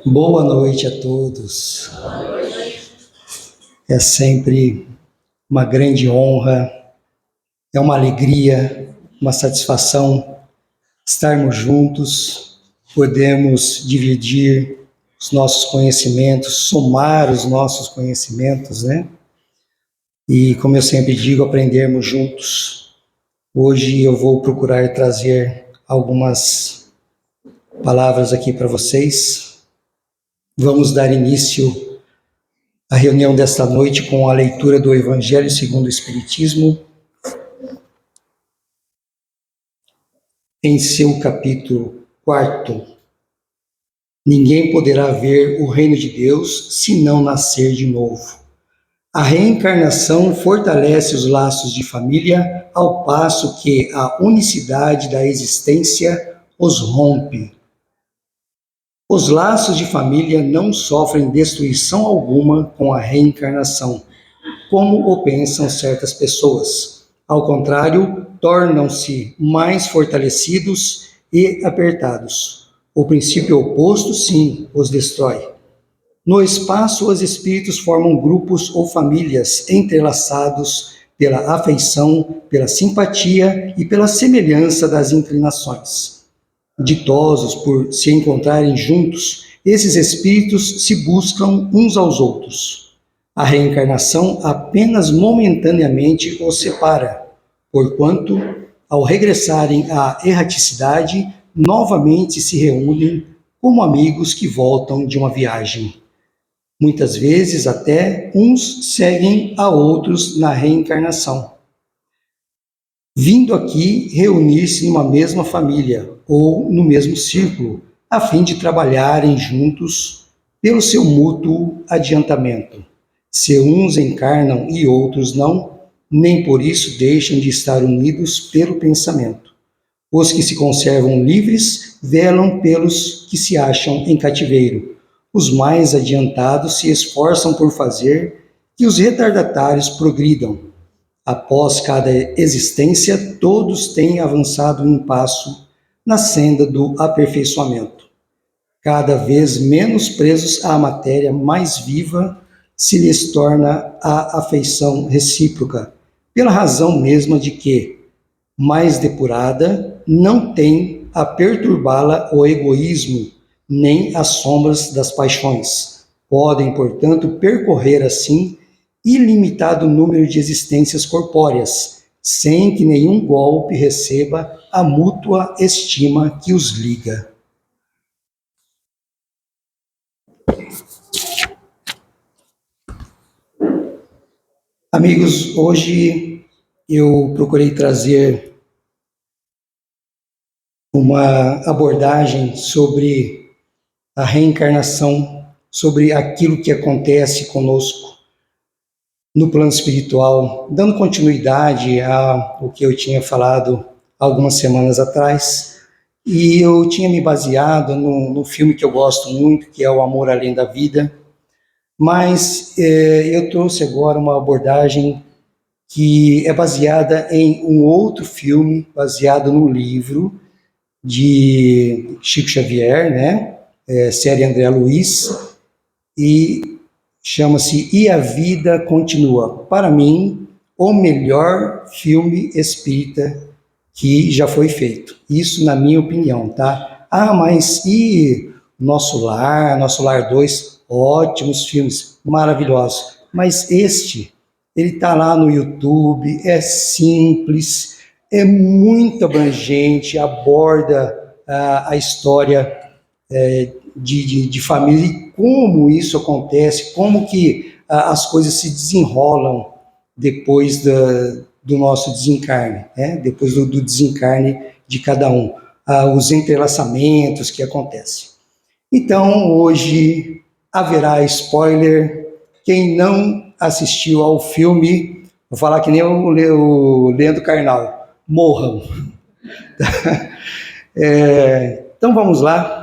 Boa noite a todos. É sempre uma grande honra, é uma alegria, uma satisfação estarmos juntos, podemos dividir os nossos conhecimentos, somar os nossos conhecimentos, né? E, como eu sempre digo, aprendermos juntos. Hoje eu vou procurar trazer algumas palavras aqui para vocês. Vamos dar início à reunião desta noite com a leitura do Evangelho segundo o Espiritismo, em seu capítulo 4. Ninguém poderá ver o reino de Deus se não nascer de novo. A reencarnação fortalece os laços de família, ao passo que a unicidade da existência os rompe. Os laços de família não sofrem destruição alguma com a reencarnação, como o pensam certas pessoas. Ao contrário, tornam-se mais fortalecidos e apertados. O princípio oposto, sim, os destrói. No espaço, os espíritos formam grupos ou famílias entrelaçados pela afeição, pela simpatia e pela semelhança das inclinações. Ditosos por se encontrarem juntos, esses espíritos se buscam uns aos outros. A reencarnação apenas momentaneamente os separa, porquanto, ao regressarem à erraticidade, novamente se reúnem como amigos que voltam de uma viagem. Muitas vezes até uns seguem a outros na reencarnação, vindo aqui reunir-se numa mesma família ou no mesmo círculo, a fim de trabalharem juntos pelo seu mútuo adiantamento. Se uns encarnam e outros não, nem por isso deixam de estar unidos pelo pensamento. Os que se conservam livres velam pelos que se acham em cativeiro. Os mais adiantados se esforçam por fazer que os retardatários progridam. Após cada existência, todos têm avançado um passo na senda do aperfeiçoamento. Cada vez menos presos à matéria mais viva, se lhes torna a afeição recíproca, pela razão mesma de que, mais depurada, não tem a perturbá-la o egoísmo, nem as sombras das paixões. Podem, portanto, percorrer assim ilimitado número de existências corpóreas, sem que nenhum golpe receba a mútua estima que os liga. Amigos, hoje eu procurei trazer uma abordagem sobre a reencarnação, sobre aquilo que acontece conosco no plano espiritual, dando continuidade ao que eu tinha falado algumas semanas atrás, e eu tinha me baseado no filme que eu gosto muito, que é O Amor Além da Vida, mas eu trouxe agora uma abordagem que é baseada em um outro filme, baseado no livro de Chico Xavier, né? Série André Luiz, e chama-se E a Vida Continua. Para mim, o melhor filme espírita que já foi feito. Isso na minha opinião, tá? Mas e Nosso Lar 2, ótimos filmes, maravilhosos. Mas ele tá lá no YouTube, é simples, é muito abrangente, aborda a história de família e como isso acontece, como que as coisas se desenrolam depois do nosso desencarne, né? Depois do desencarne de cada um, os entrelaçamentos que acontecem. Então, hoje haverá spoiler. Quem não assistiu ao filme, vou falar que nem o Leandro Carnal, morram. Então vamos lá.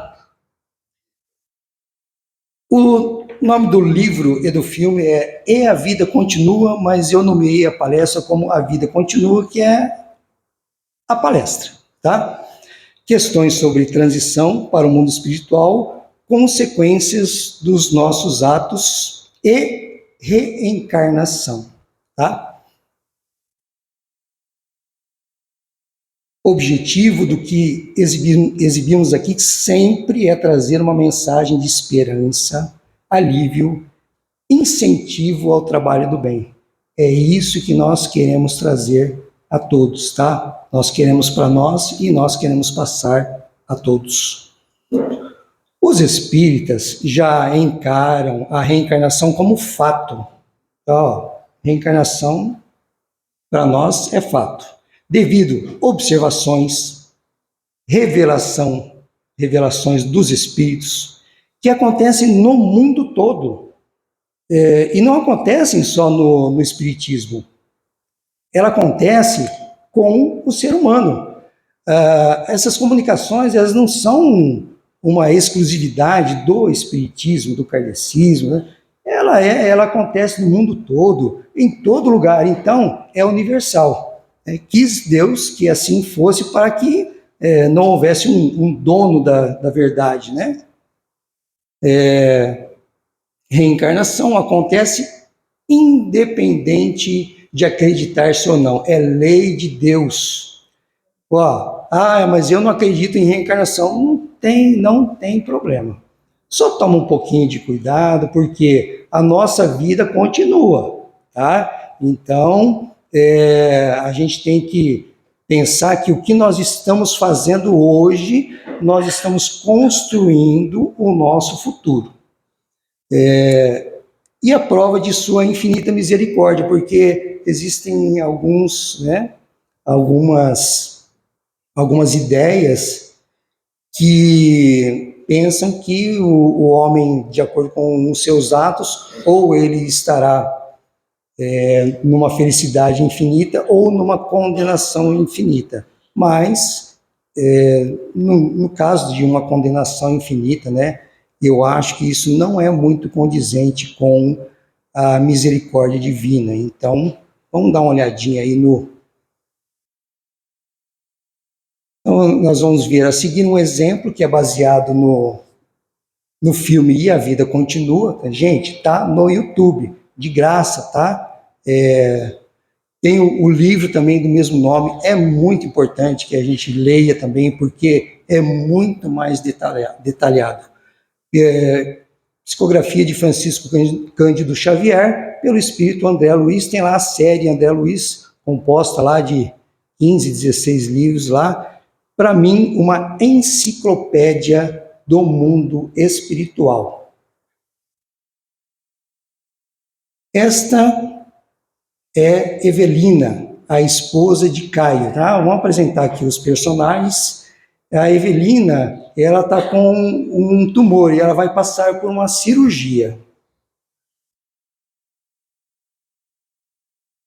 O nome do livro e do filme é E a Vida Continua, mas eu nomeei a palestra como A Vida Continua, que é a palestra, tá? Questões sobre transição para o mundo espiritual, consequências dos nossos atos e reencarnação, tá? O objetivo do que exibimos aqui sempre é trazer uma mensagem de esperança, alívio, incentivo ao trabalho do bem. É isso que nós queremos trazer a todos, tá? Nós queremos para nós e nós queremos passar a todos. Os espíritas já encaram a reencarnação como fato. Ó, reencarnação para nós é fato, devido a observações, revelações dos espíritos que acontecem no mundo todo. E não acontecem só no espiritismo. Ela acontece com o ser humano. Essas comunicações, elas não são uma exclusividade do espiritismo, do kardecismo, né? Ela acontece no mundo todo, em todo lugar, então é universal. Quis Deus que assim fosse para que não houvesse um dono da verdade, né? Reencarnação acontece independente de acreditar-se ou não, é lei de Deus. Mas eu não acredito em reencarnação, não tem problema. Só toma um pouquinho de cuidado, porque a nossa vida continua, tá? Então, a gente tem que pensar que o que nós estamos fazendo hoje, nós estamos construindo o nosso futuro. E a prova de sua infinita misericórdia, porque existem algumas ideias que pensam que o homem, de acordo com os seus atos, ou ele estará numa felicidade infinita ou numa condenação infinita. Mas, no caso de uma condenação infinita, né, eu acho que isso não é muito condizente com a misericórdia divina. Então, vamos dar uma olhadinha aí Então, nós vamos ver a seguir um exemplo que é baseado no filme E a Vida Continua. Gente, tá no YouTube, de graça, tá? Tem o livro também do mesmo nome, é muito importante que a gente leia também, porque é muito mais detalhado. Psicografia de Francisco Cândido Xavier, pelo espírito André Luiz, tem lá a série André Luiz, composta lá de 15, 16 livros lá, para mim, uma enciclopédia do mundo espiritual. Esta é Evelina, a esposa de Caio, tá? Vamos apresentar aqui os personagens. A Evelina, ela está com um tumor e ela vai passar por uma cirurgia.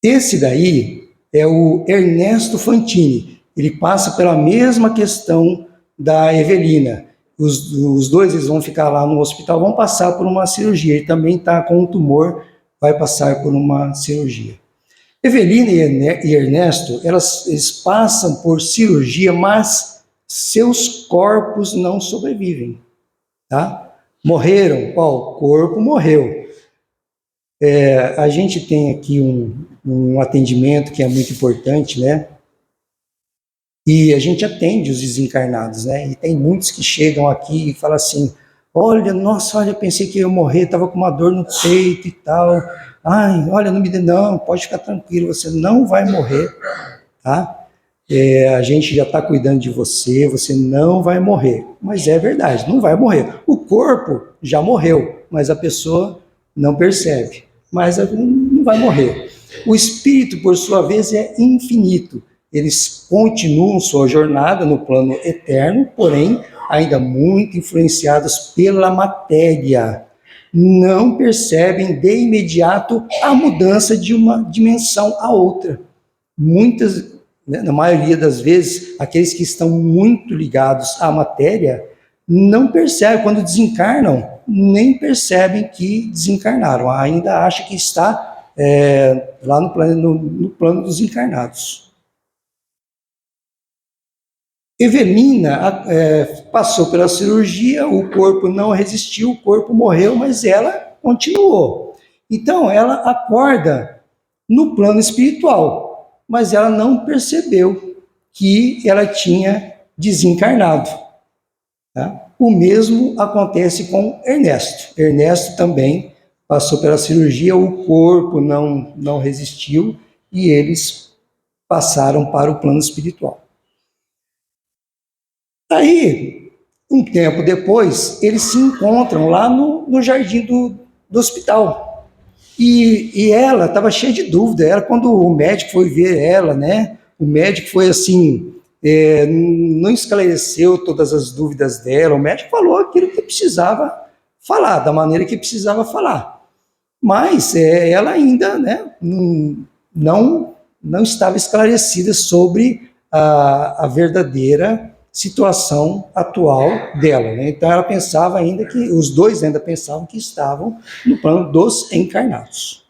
Esse daí é o Ernesto Fantini. Ele passa pela mesma questão da Evelina. Os dois eles vão ficar lá no hospital, vão passar por uma cirurgia. Ele também está com um tumor, vai passar por uma cirurgia. Evelina e Ernesto, eles passam por cirurgia, mas seus corpos não sobrevivem, tá? Morreram, o corpo morreu. A gente tem aqui um atendimento que é muito importante, né? E a gente atende os desencarnados, né? E tem muitos que chegam aqui e falam assim, olha, pensei que eu ia morrer, estava com uma dor no peito e tal. Olha, não, pode ficar tranquilo, você não vai morrer, tá? A gente já está cuidando de você, você não vai morrer. Mas é verdade, não vai morrer. O corpo já morreu, mas a pessoa não percebe. Mas não vai morrer. O espírito, por sua vez, é infinito. Eles continuam sua jornada no plano eterno, porém, ainda muito influenciados pela matéria. Não percebem de imediato a mudança de uma dimensão a outra. Na maioria das vezes, aqueles que estão muito ligados à matéria não percebem, quando desencarnam, nem percebem que desencarnaram, ainda acha que está lá no plano dos encarnados. Evelina passou pela cirurgia, o corpo não resistiu, o corpo morreu, mas ela continuou. Então, ela acorda no plano espiritual, mas ela não percebeu que ela tinha desencarnado. Tá? O mesmo acontece com Ernesto. Ernesto também passou pela cirurgia, o corpo não resistiu e eles passaram para o plano espiritual. Aí, um tempo depois, eles se encontram lá no jardim do hospital. E ela estava cheia de dúvida. Era quando o médico foi ver ela, né? O médico foi assim, não esclareceu todas as dúvidas dela. O médico falou aquilo que precisava falar, da maneira que precisava falar. Mas ela ainda, né, não estava esclarecida sobre a verdadeira situação atual dela, né? Então ela pensava ainda que, os dois ainda pensavam que estavam no plano dos encarnados.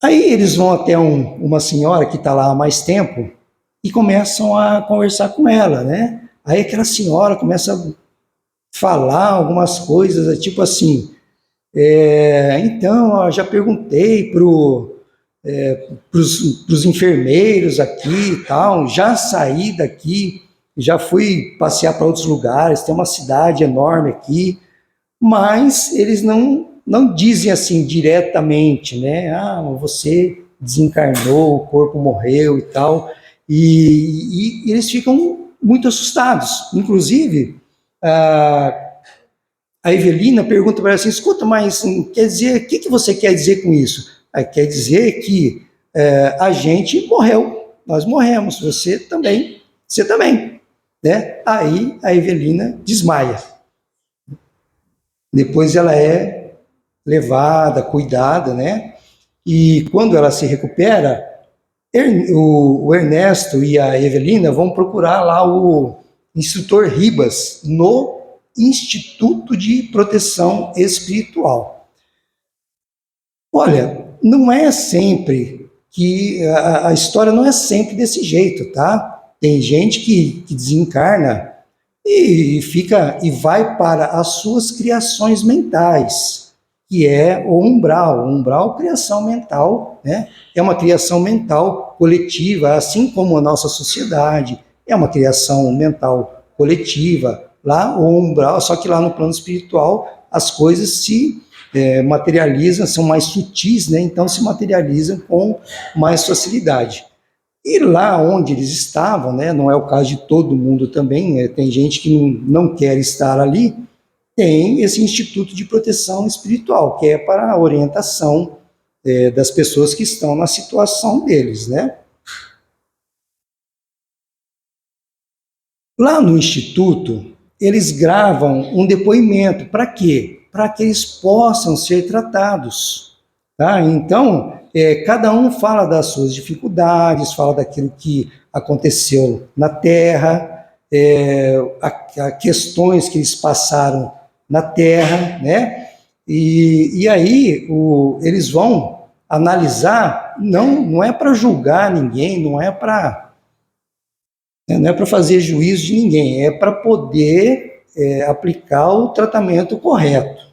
Aí eles vão até uma senhora que está lá há mais tempo e começam a conversar com ela, né? Aí aquela senhora começa a falar algumas coisas, tipo assim, então, eu já perguntei para os enfermeiros aqui e tal, já saí daqui, já fui passear para outros lugares, tem uma cidade enorme aqui, mas eles não dizem assim diretamente, né? Ah, você desencarnou, o corpo morreu e tal, e eles ficam muito assustados. Inclusive, a Evelina pergunta para ela assim, escuta, mas quer dizer, o que você quer dizer com isso? Quer dizer que a gente morreu, nós morremos, você também, né? Aí a Evelina desmaia. Depois ela é levada, cuidada, né? E quando ela se recupera, o Ernesto e a Evelina vão procurar lá o instrutor Ribas no Instituto de Proteção Espiritual. Olha, não é sempre que a história não é sempre desse jeito, tá? Tem gente que desencarna e fica e vai para as suas criações mentais, que é o umbral, criação mental, né? É uma criação mental coletiva, assim como a nossa sociedade é uma criação mental coletiva. Lá o umbral, só que lá no plano espiritual as coisas se materializam, são mais sutis, né? Então se materializam com mais facilidade. E lá onde eles estavam, né, não é o caso de todo mundo também, tem gente que não quer estar ali, tem esse Instituto de Proteção Espiritual, que é para a orientação das pessoas que estão na situação deles, né? Lá no Instituto, eles gravam um depoimento, para quê? Para que eles possam ser tratados, tá? Então, cada um fala das suas dificuldades, fala daquilo que aconteceu na Terra, a questões que eles passaram na Terra, né? E aí eles vão analisar, não é para julgar ninguém, não é para fazer juízo de ninguém, é para poder aplicar o tratamento correto.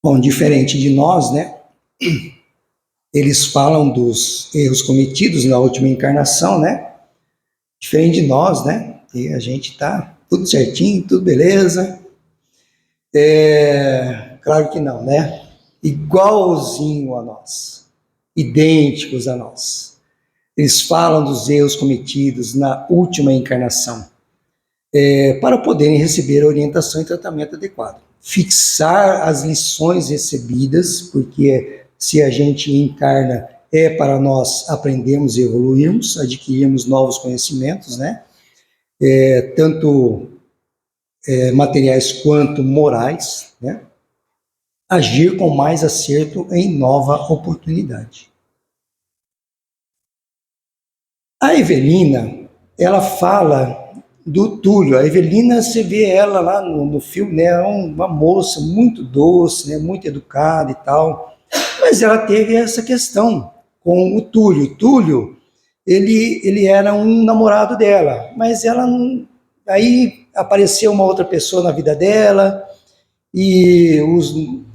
Bom, diferente de nós, né? Eles falam dos erros cometidos na última encarnação, né? Diferente de nós, né? E a gente tá tudo certinho, tudo beleza. Claro que não, né? Igualzinho a nós, idênticos a nós. Eles falam dos erros cometidos na última encarnação, para poderem receber orientação e tratamento adequado. Fixar as lições recebidas, porque se a gente encarna é para nós aprendermos e evoluirmos, adquirirmos novos conhecimentos, né? Tanto materiais quanto morais, né? Agir com mais acerto em nova oportunidade. A Evelina, ela fala do Túlio. A Evelina, você vê ela lá no filme, né, é uma moça muito doce, né, muito educada e tal, mas ela teve essa questão com o Túlio. O Túlio, ele era um namorado dela, mas ela não, aí apareceu uma outra pessoa na vida dela, e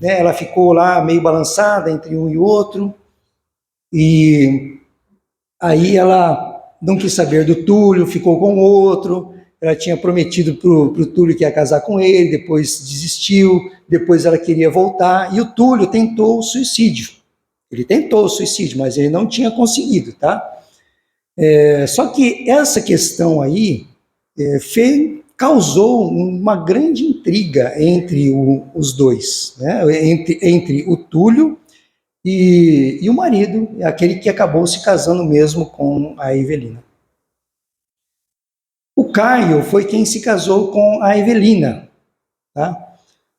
ela ficou lá meio balançada entre um e outro, e aí ela não quis saber do Túlio, ficou com outro. Ela tinha prometido para o Túlio que ia casar com ele, depois desistiu, depois ela queria voltar, e o Túlio tentou o suicídio. Ele tentou o suicídio, mas ele não tinha conseguido, tá? Só que essa questão aí causou uma grande intriga entre os dois, né? Entre o Túlio e o marido, aquele que acabou se casando mesmo com a Evelina. O Caio foi quem se casou com a Evelina, tá?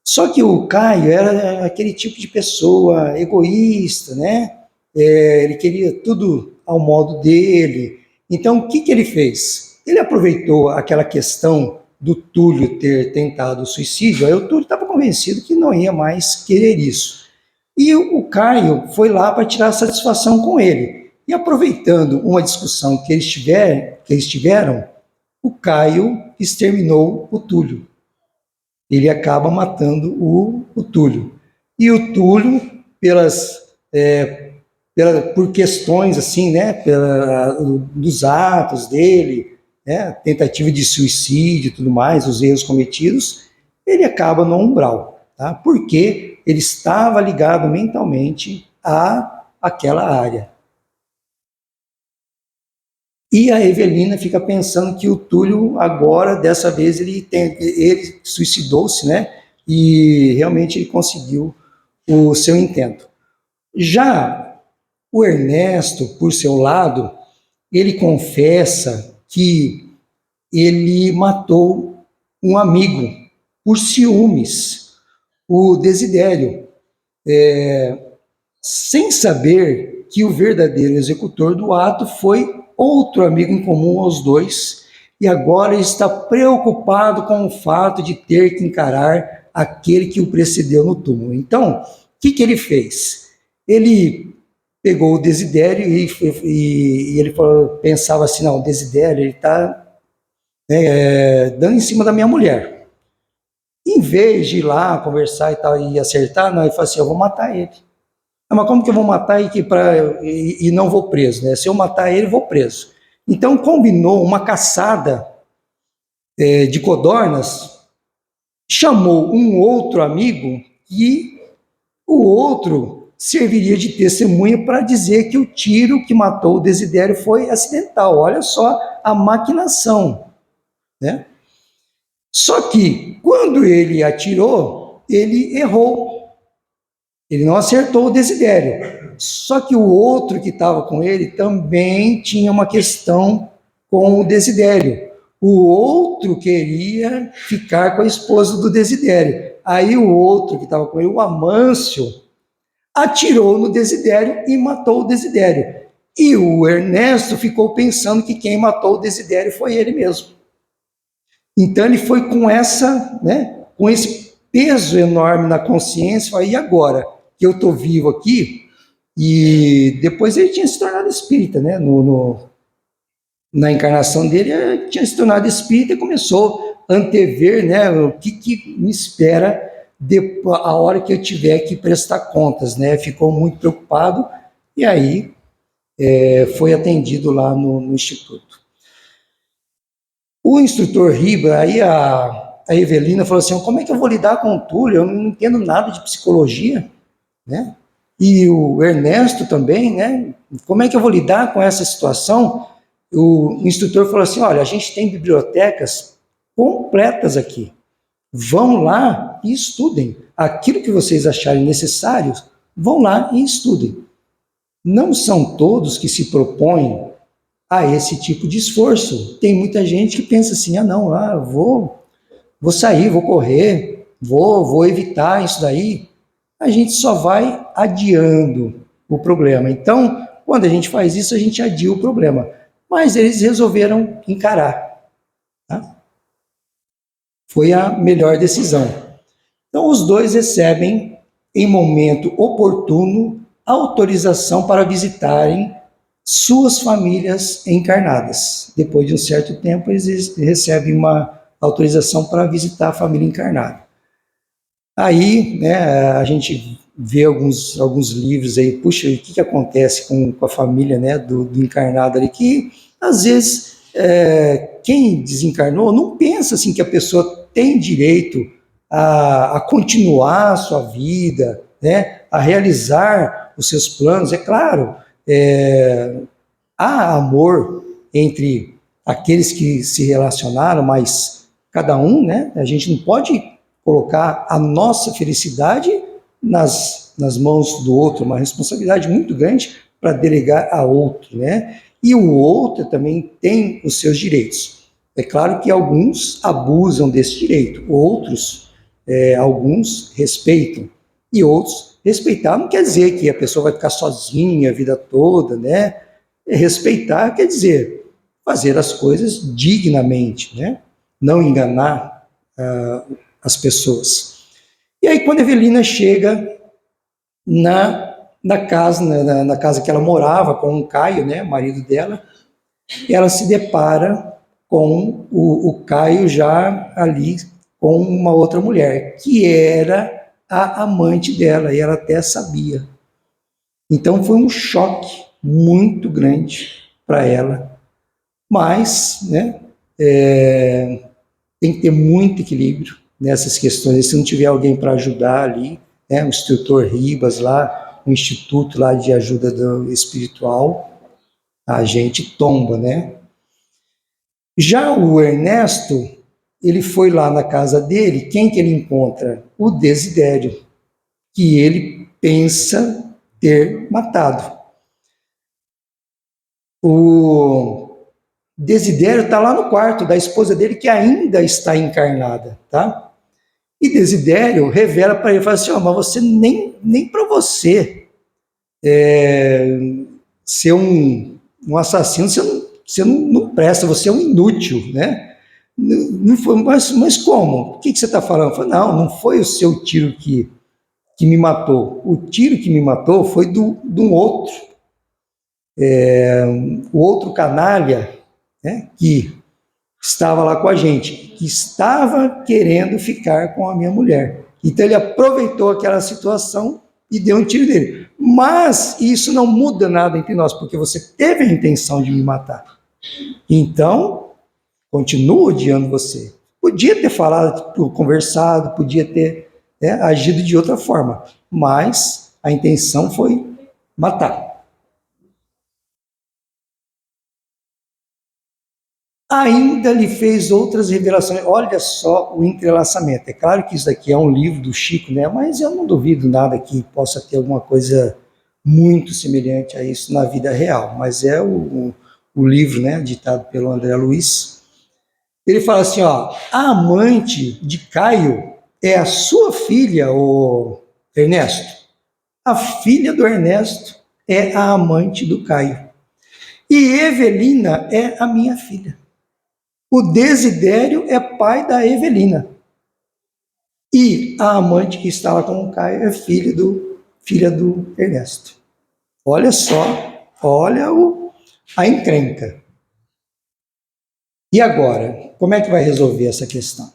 Só que o Caio era aquele tipo de pessoa egoísta, né? Ele queria tudo ao modo dele. Então, o que ele fez? Ele aproveitou aquela questão do Túlio ter tentado o suicídio, aí o Túlio estava convencido que não ia mais querer isso. E o Caio foi lá para tirar satisfação com ele. E aproveitando uma discussão que eles tiveram, o Caio exterminou o Túlio. Ele acaba matando o Túlio. E o Túlio, por questões assim, né, dos atos dele, né, tentativa de suicídio e tudo mais, os erros cometidos, ele acaba no umbral, tá? Porque ele estava ligado mentalmente àquela área. E a Evelina fica pensando que o Túlio agora, dessa vez, ele suicidou-se, né? E realmente ele conseguiu o seu intento. Já o Ernesto, por seu lado, ele confessa que ele matou um amigo por ciúmes, o Desidério, sem saber que o verdadeiro executor do ato foi outro amigo em comum aos dois, e agora está preocupado com o fato de ter que encarar aquele que o precedeu no túmulo. Então, o que ele fez? Ele pegou o Desidério e ele pensava assim, não, o Desidério ele está dando em cima da minha mulher. Em vez de ir lá conversar e tal e acertar, não, ele falou assim, eu vou matar ele. Mas como que eu vou matar e não vou preso, né? Se eu matar ele, vou preso. Então combinou uma caçada de codornas, chamou um outro amigo e o outro serviria de testemunha para dizer que o tiro que matou o Desidério foi acidental. Olha só a maquinação, né? Só que quando ele atirou, ele errou. Ele não acertou o Desidério. Só que o outro que estava com ele também tinha uma questão com o Desidério. O outro queria ficar com a esposa do Desidério. Aí o outro que estava com ele, o Amâncio, atirou no Desidério e matou o Desidério. E o Ernesto ficou pensando que quem matou o Desidério foi ele mesmo. Então ele foi com com esse peso enorme na consciência, e agora que eu estou vivo aqui, e depois ele tinha se tornado espírita, né? Na encarnação dele, ele tinha se tornado espírita e começou a antever, né, o que me espera a hora que eu tiver que prestar contas, né? Ficou muito preocupado e aí foi atendido lá no Instituto. O instrutor Ribra, aí a Evelina falou assim, como é que eu vou lidar com o Túlio? Eu não entendo nada de psicologia, né? E o Ernesto também, né? Como é que eu vou lidar com essa situação? O instrutor falou assim, olha, a gente tem bibliotecas completas aqui. Vão lá e estudem. Aquilo que vocês acharem necessário, vão lá e estudem. Não são todos que se propõem a esse tipo de esforço. Tem muita gente que pensa assim, vou sair, vou correr, vou evitar isso daí. A gente só vai adiando o problema. Então, quando a gente faz isso, a gente adia o problema. Mas eles resolveram encarar. Tá? foi a melhor decisão. Então, os dois recebem, em momento oportuno, autorização para visitarem suas famílias encarnadas. Depois de um certo tempo, eles recebem uma autorização para visitar a família encarnada. Aí, né, a gente vê alguns livros aí, puxa, o que acontece com a família, né, do encarnado ali, que às vezes quem desencarnou não pensa assim que a pessoa tem direito a continuar a sua vida, né, a realizar os seus planos. É claro, há amor entre aqueles que se relacionaram, mas cada um, né? A gente não pode colocar a nossa felicidade nas mãos do outro, uma responsabilidade muito grande para delegar a outro, né? E o outro também tem os seus direitos. É claro que alguns abusam desse direito, outros, alguns respeitam, e outros respeitar não quer dizer que a pessoa vai ficar sozinha a vida toda, né? Respeitar quer dizer fazer as coisas dignamente, né? Não enganar as pessoas. E aí, quando a Evelina chega na casa, na casa que ela morava com o Caio, né, marido dela, ela se depara com o Caio já ali com uma outra mulher, que era a amante dela, e ela até sabia. Então foi um choque muito grande para ela, mas, né, tem que ter muito equilíbrio nessas questões. Se não tiver alguém para ajudar ali, né, o instrutor Ribas lá, o instituto lá de ajuda espiritual, a gente tomba, né? Já o Ernesto, ele foi lá na casa dele, quem que ele encontra? O Desidério, que ele pensa ter matado. O Desidério está lá no quarto da esposa dele, que ainda está encarnada, tá? E Desidério revela para ele, fala assim, mas você nem para você ser um assassino, você não presta, você é um inútil, né? Não foi, mas como? O que você está falando? Eu falei, não foi o seu tiro que me matou. O tiro que me matou foi de um outro. O outro canalha, né, que estava lá com a gente, que estava querendo ficar com a minha mulher. Então ele aproveitou aquela situação e deu um tiro nele. Mas isso não muda nada entre nós, porque você teve a intenção de me matar. Então, continuo odiando você. Podia ter falado, conversado, podia ter agido de outra forma, mas a intenção foi matar. Ainda lhe fez outras revelações. Olha só o entrelaçamento. É claro que isso aqui é um livro do Chico, né? Mas eu não duvido nada que possa ter alguma coisa muito semelhante a isso na vida real. Mas é o livro, né, ditado pelo André Luiz. Ele fala assim, ó, a amante de Caio é a sua filha, o Ernesto. A filha do Ernesto é a amante do Caio. E Evelina é a minha filha. O Desidério é pai da Evelina. E a amante que está lá com o Caio é filha do Ernesto. Olha só, olha a encrenca. E agora, como é que vai resolver essa questão?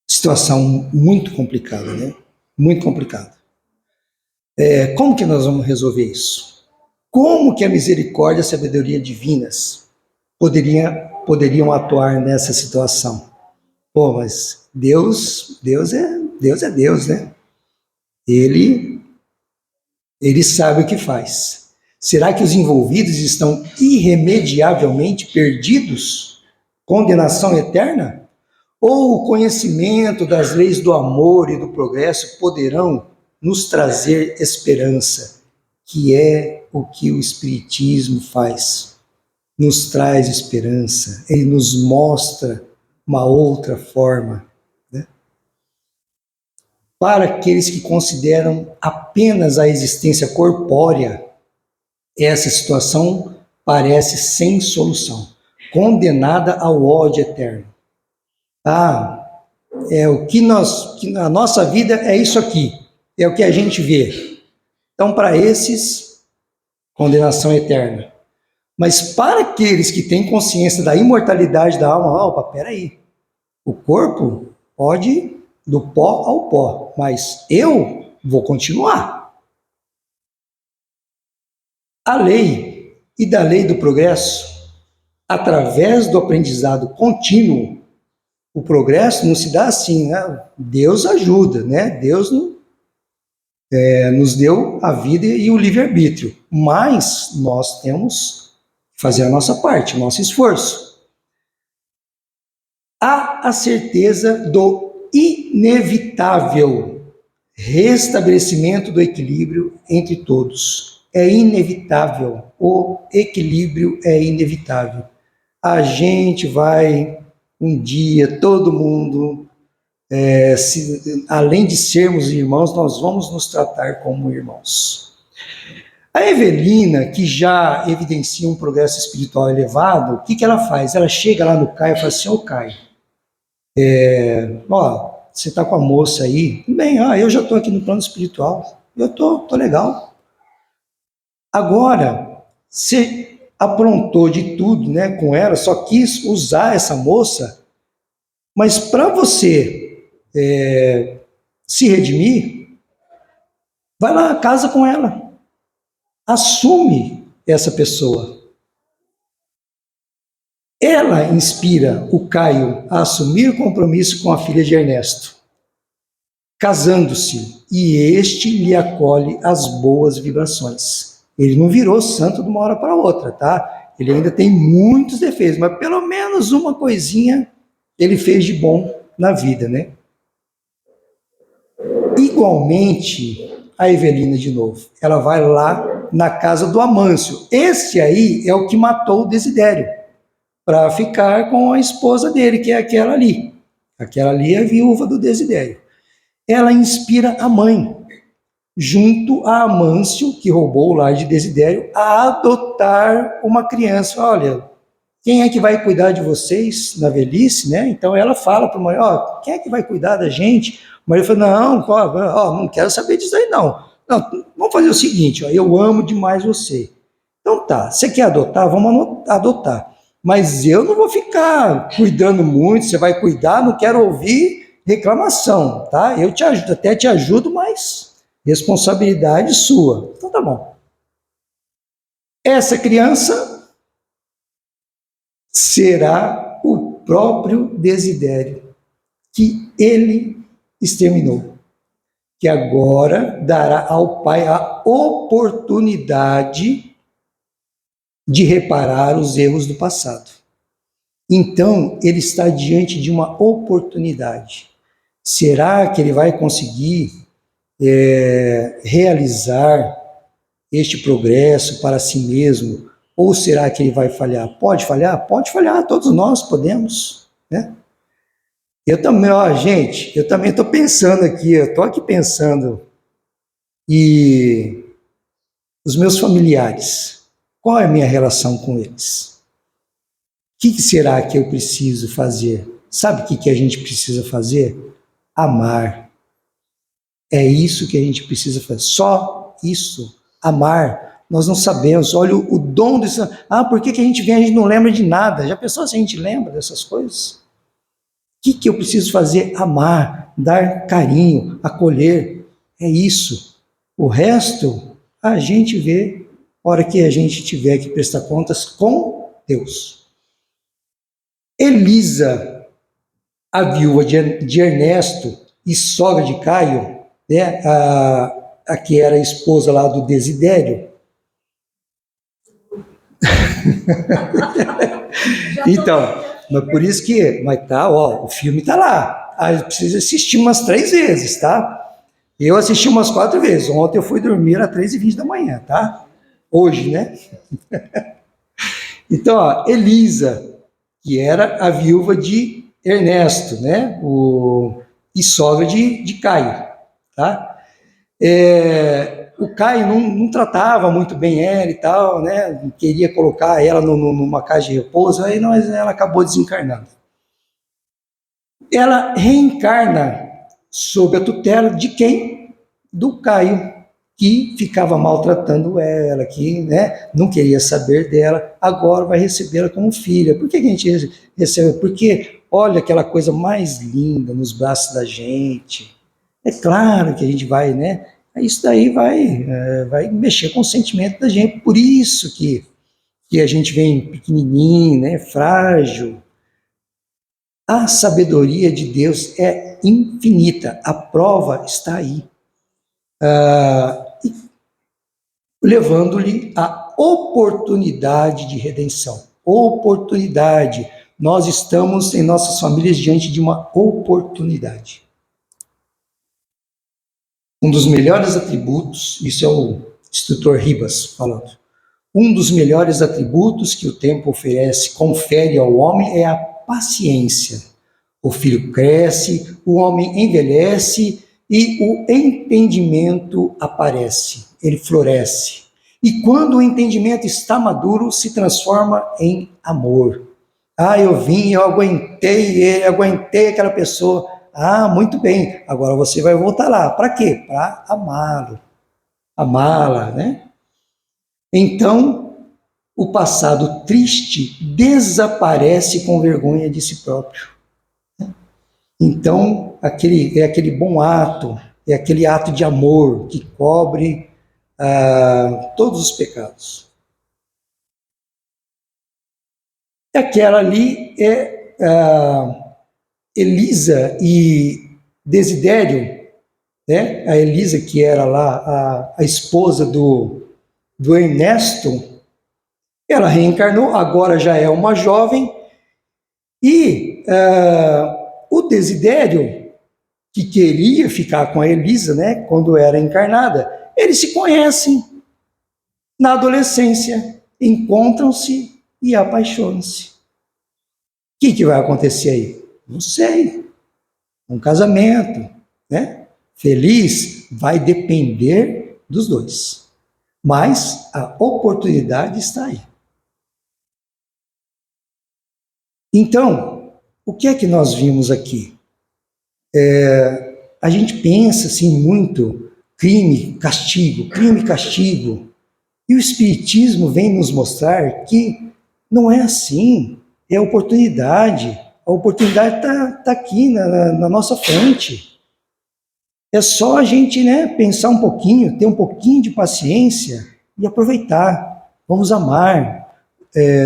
Situação muito complicada, né? Muito complicada. Como que nós vamos resolver isso? Como que a misericórdia e a sabedoria divinas poderiam atuar nessa situação? Pô, mas Deus é Deus, né? Ele, ele sabe o que faz. Será que os envolvidos estão irremediavelmente perdidos? Condenação eterna? Ou o conhecimento das leis do amor e do progresso poderão nos trazer esperança, que é o que o Espiritismo faz? Nos traz esperança, ele nos mostra uma outra forma, né? Para aqueles que consideram apenas a existência corpórea, essa situação parece sem solução, condenada ao ódio eterno. A nossa vida é isso aqui, é o que a gente vê. Então, para esses, condenação eterna. Mas para aqueles que têm consciência da imortalidade da alma, opa, peraí, o corpo pode ir do pó ao pó, mas eu vou continuar. A lei e da lei do progresso, através do aprendizado contínuo, o progresso não se dá assim, né? Deus ajuda, né? Deus nos deu a vida e o livre-arbítrio, mas nós temos que fazer a nossa parte, o nosso esforço. Há a certeza do inevitável restabelecimento do equilíbrio entre todos. É inevitável, o equilíbrio é inevitável. A gente vai, um dia, todo mundo, além de sermos irmãos, nós vamos nos tratar como irmãos. A Evelina, que já evidencia um progresso espiritual elevado, o que ela faz? Ela chega lá no Caio e fala assim, ô Caio, você está com a moça aí, bem, eu já estou aqui no plano espiritual, eu estou legal. Agora, você aprontou de tudo, né, com ela, só quis usar essa moça, mas para você se redimir, vai lá, casa com ela, assume essa pessoa. Ela inspira o Caio a assumir compromisso com a filha de Ernesto, casando-se, e este lhe acolhe as boas vibrações. Ele não virou santo de uma hora para outra, tá? Ele ainda tem muitos defeitos, mas pelo menos uma coisinha ele fez de bom na vida, né? Igualmente, a Evelina de novo, ela vai lá na casa do Amâncio. Esse aí é o que matou o Desidério, para ficar com a esposa dele, que é aquela ali. Aquela ali é a viúva do Desidério. Ela inspira a mãe, junto a Amâncio, que roubou o lar de Desidério, a adotar uma criança. Olha, quem é que vai cuidar de vocês na velhice, né? Então ela fala para o marido, quem é que vai cuidar da gente? O marido fala, não quero saber disso aí não. Vamos fazer o seguinte, eu amo demais você. Então tá, você quer adotar? Vamos adotar. Mas eu não vou ficar cuidando muito, você vai cuidar, não quero ouvir reclamação, tá? Eu te ajudo, até te ajudo, mas responsabilidade sua. Então tá bom. Essa criança será o próprio Desidério, que ele exterminou, que agora dará ao pai a oportunidade de reparar os erros do passado. Então, ele está diante de uma oportunidade. Será que ele vai conseguir realizar este progresso para si mesmo? Ou será que ele vai falhar? Pode falhar? Pode falhar, todos nós podemos, né? Eu também, gente, eu também estou pensando aqui, eu estou aqui pensando, e os meus familiares, qual é a minha relação com eles? O que será que eu preciso fazer? Sabe o que a gente precisa fazer? Amar. É isso que a gente precisa fazer, só isso, amar. Nós não sabemos, olha o dom desse... por que a gente vem, a gente não lembra de nada? Já pensou se a gente lembra dessas coisas? O que eu preciso fazer? Amar, dar carinho, acolher, é isso. O resto, a gente vê a hora que a gente tiver que prestar contas com Deus. Elisa, a viúva de Ernesto e sogra de Caio, né, a que era a esposa lá do Desidério. Então, mas por isso que, o filme tá lá. Precisa assistir umas 3 vezes, tá? Eu assisti umas 4 vezes. Ontem eu fui dormir às 3h20 da manhã, tá? Hoje, né? Então, Elisa, que era a viúva de Ernesto, né? E sogra de Caio. tá? O Caio não tratava muito bem ela e tal, né? Queria colocar ela numa casa de repouso, aí ela acabou desencarnando. Ela reencarna sob a tutela de quem? Do Caio, que ficava maltratando ela, que, né, não queria saber dela, agora vai recebê-la como filha. Por que a gente recebe? Porque olha aquela coisa mais linda nos braços da gente. É claro que a gente vai, né? Isso daí vai mexer com o sentimento da gente. Por isso que a gente vem pequenininho, né, frágil. A sabedoria de Deus é infinita. A prova está aí. Levando-lhe a oportunidade de redenção. Oportunidade. Nós estamos em nossas famílias diante de uma oportunidade. Um dos melhores atributos, isso é o instrutor Ribas falando, um dos melhores atributos que o tempo oferece, confere ao homem é a paciência. O filho cresce, o homem envelhece e o entendimento aparece, ele floresce. E quando o entendimento está maduro, se transforma em amor. Eu aguentei aquela pessoa. Muito bem, agora você vai voltar lá. Para quê? Para amá-lo, amá-la, né? Então, o passado triste desaparece com vergonha de si próprio. Então, aquele bom ato, é aquele ato de amor que cobre todos os pecados. Aquela ali é Elisa e Desidério, né? A Elisa, que era lá a esposa do Ernesto, ela reencarnou, agora já é uma jovem, e o Desidério, que queria ficar com a Elisa, né, quando era encarnada, eles se conhecem na adolescência, encontram-se e apaixonam-se. O que vai acontecer aí? Não sei. Um casamento, né? Feliz vai depender dos dois. Mas a oportunidade está aí. Então, o que é que nós vimos aqui? A gente pensa assim muito crime, castigo, crime, castigo. E o Espiritismo vem nos mostrar que não é assim, é oportunidade. A oportunidade está aqui na nossa frente. É só a gente, né, pensar um pouquinho, ter um pouquinho de paciência e aproveitar. Vamos amar.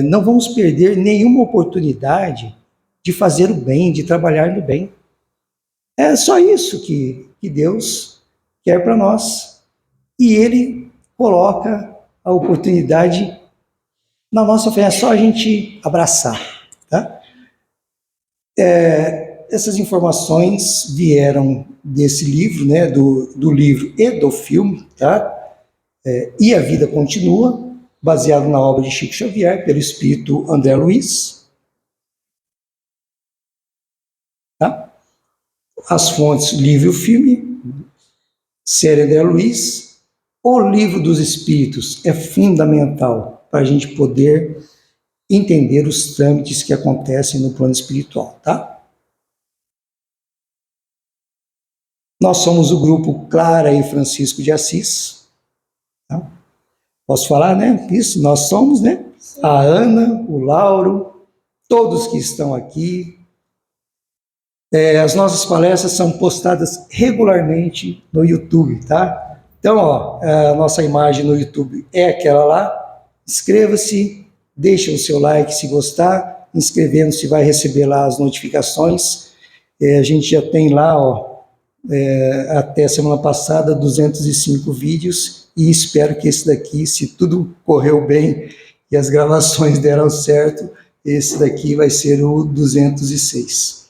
Não vamos perder nenhuma oportunidade de fazer o bem, de trabalhar no bem. É só isso que Deus quer para nós. E Ele coloca a oportunidade na nossa frente, é só a gente abraçar, tá? Essas informações vieram desse livro, né, do livro e do filme, tá? E a Vida Continua, baseado na obra de Chico Xavier, pelo espírito André Luiz. Tá? As fontes, livro e o filme, série André Luiz. O livro dos espíritos é fundamental para a gente poder entender os trâmites que acontecem no plano espiritual, tá? Nós somos o grupo Clara e Francisco de Assis. Tá? Posso falar, né? Isso, nós somos, né? A Ana, o Lauro, todos que estão aqui. As nossas palestras são postadas regularmente no YouTube, tá? Então, a nossa imagem no YouTube é aquela lá. Inscreva-se, deixa o seu like se gostar, inscrevendo-se vai receber lá as notificações. A gente já tem lá, até semana passada, 205 vídeos, e espero que esse daqui, se tudo correu bem e as gravações deram certo, esse daqui vai ser o 206.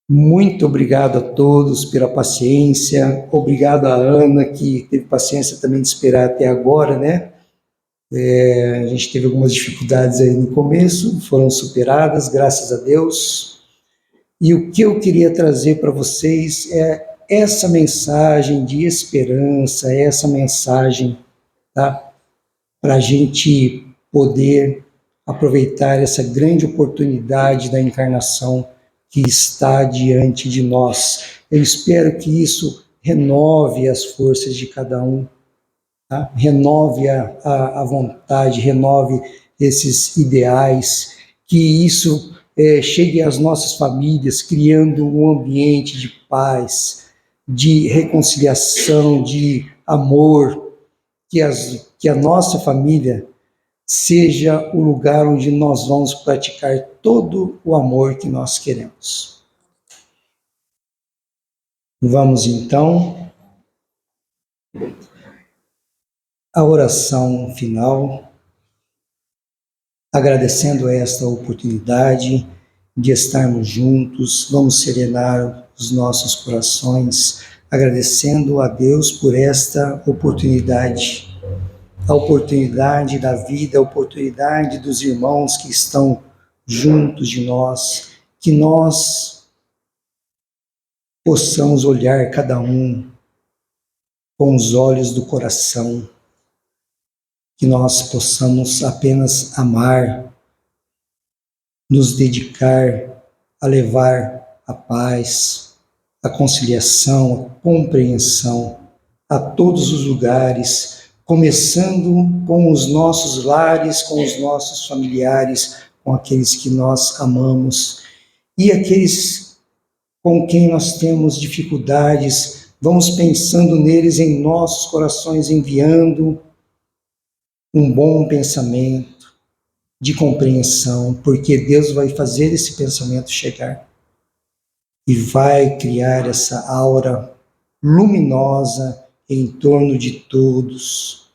Muito obrigado a todos pela paciência, obrigado a Ana, que teve paciência também de esperar até agora, né? A gente teve algumas dificuldades aí no começo, foram superadas, graças a Deus. E o que eu queria trazer para vocês é essa mensagem de esperança, essa mensagem, tá? Para a gente poder aproveitar essa grande oportunidade da encarnação que está diante de nós. Eu espero que isso renove as forças de cada um, tá? Renove a vontade, renove esses ideais, que isso chegue às nossas famílias, criando um ambiente de paz, de reconciliação, de amor, que a nossa família seja o lugar onde nós vamos praticar todo o amor que nós queremos. Vamos então à oração final, agradecendo esta oportunidade de estarmos juntos. Vamos serenar os nossos corações, agradecendo a Deus por esta oportunidade, a oportunidade da vida, a oportunidade dos irmãos que estão juntos de nós, que nós possamos olhar cada um com os olhos do coração, que nós possamos apenas amar, nos dedicar a levar a paz, a conciliação, a compreensão a todos os lugares, começando com os nossos lares, com os nossos familiares, com aqueles que nós amamos e aqueles com quem nós temos dificuldades. Vamos pensando neles em nossos corações, enviando um bom pensamento de compreensão, porque Deus vai fazer esse pensamento chegar e vai criar essa aura luminosa em torno de todos,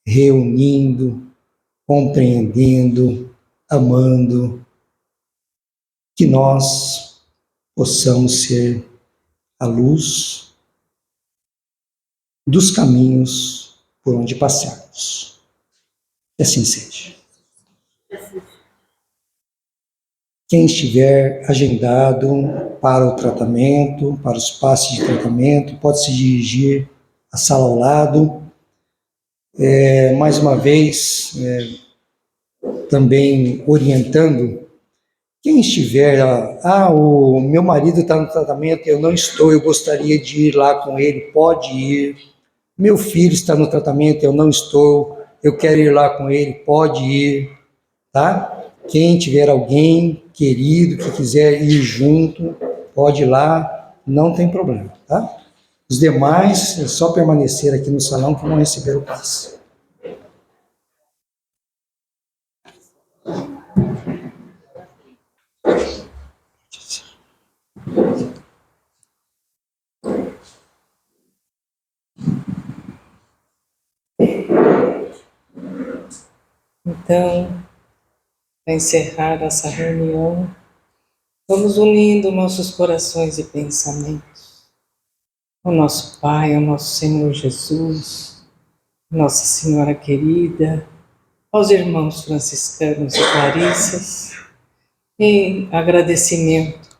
reunindo, compreendendo, amando, que nós possamos ser a luz dos caminhos por onde passarmos. Que assim seja. Quem estiver agendado para o tratamento, para os passes de tratamento, pode se dirigir à sala ao lado. Mais uma vez, também orientando, quem estiver, o meu marido está no tratamento, eu não estou, eu gostaria de ir lá com ele, pode ir. Meu filho está no tratamento, eu não estou, eu quero ir lá com ele, pode ir, tá? Quem tiver alguém querido que quiser ir junto, pode ir lá, não tem problema, tá? Os demais, é só permanecer aqui no salão que vão receber o passe. Então, para encerrar essa reunião, vamos unindo nossos corações e pensamentos ao nosso Pai, ao nosso Senhor Jesus, Nossa Senhora querida, aos irmãos franciscanos e clarissas, em agradecimento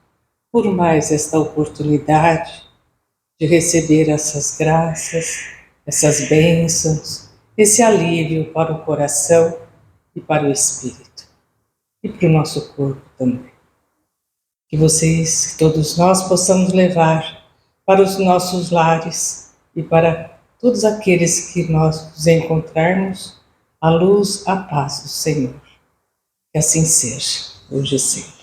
por mais esta oportunidade de receber essas graças, essas bênçãos, esse alívio para o coração e para o espírito, e para o nosso corpo também. Que vocês, que todos nós possamos levar para os nossos lares e para todos aqueles que nós nos encontrarmos, a luz, a paz do Senhor. Que assim seja, hoje e sempre.